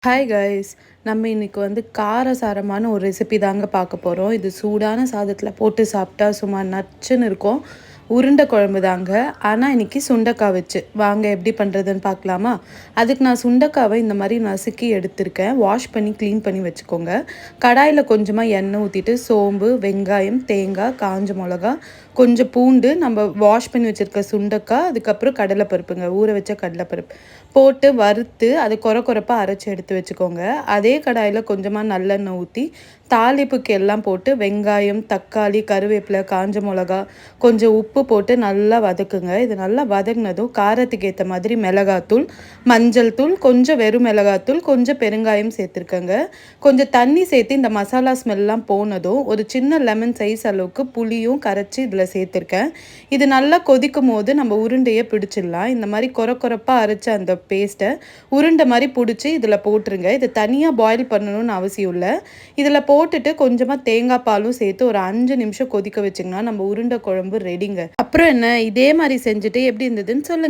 Hi guys. நம்ம இன்னைக்கு காரசாரமான ஒரு ரெசிபி தாங்க பார்க்க போகிறோம். இது சூடான சாதத்தில் போட்டு சாப்பிட்டா சும்மா நச்சுன்னு இருக்கும். உருண்டை குழம்பு தாங்க. ஆனால் இன்னைக்கு சுண்டைக்காய் வச்சு வாங்க எப்படி பண்ணுறதுன்னு பார்க்கலாமா? அதுக்கு நான் சுண்டைக்காவை இந்த மாதிரி நசுக்கி எடுத்திருக்கேன். வாஷ் பண்ணி க்ளீன் பண்ணி வச்சுக்கோங்க. கடாயில் கொஞ்சமாக எண்ணெய் ஊற்றிட்டு சோம்பு, வெங்காயம், தேங்காய், காஞ்ச மிளகா, கொஞ்சம் பூண்டு, நம்ம வாஷ் பண்ணி வச்சுருக்க சுண்டைக்காய், அதுக்கப்புறம் கடலைப்பருப்புங்க, ஊற வச்ச கடலைப்பருப்பு போட்டு வறுத்து அதை கொரப்பாக அரைச்சி எடுத்து வச்சுக்கோங்க. அதே கடாயில் கொஞ்சமாக நல்லெண்ணெய் ஊற்றி தாளிப்புக்கு எல்லாம் போட்டு வெங்காயம், தக்காளி, கருவேப்பிலை, காஞ்ச மிளகா, கொஞ்சம் உப்பு போட்டு நல்லா வதக்குங்க. இது நல்லா வதங்கினதும் காரத்துக்கு ஏற்ற மாதிரி மிளகாத்தூள், மஞ்சள் தூள், கொஞ்சம் வெறும் மிளகாத்தூள், கொஞ்சம் பெருங்காயம் சேர்த்துருக்கங்க. கொஞ்சம் தண்ணி சேர்த்து இந்த மசாலா ஸ்மெல்லாம் போனதும் ஒரு சின்ன லெமன் சைஸ் அளவுக்கு புளியும் கரைச்சி இதில் சேர்த்துருக்கேன். இது நல்லா கொதிக்கும் போது நம்ம உருண்டையை பிடிச்சிடலாம். இந்த மாதிரி கொரப்பாக அரைச்ச அந்த பேஸ்ட்டை உருண்டை மாதிரி பிடிச்சி இதில் போட்டுருங்க. இது தனியாக பாயில் பண்ணணும்னு அவசியம் இல்லை. இதில் போட்டுட்டு கொஞ்சமாக தேங்காய் பாலும் சேர்த்து ஒரு 5 நிமிஷம் கொதிக்க வச்சிங்கன்னா நம்ம உருண்டை குழம்பு ரெடிங்க. அப்புறம் என்ன, இதே மாதிரி செஞ்சுட்டு எப்படி இருந்ததுன்னு சொல்லுங்கள்.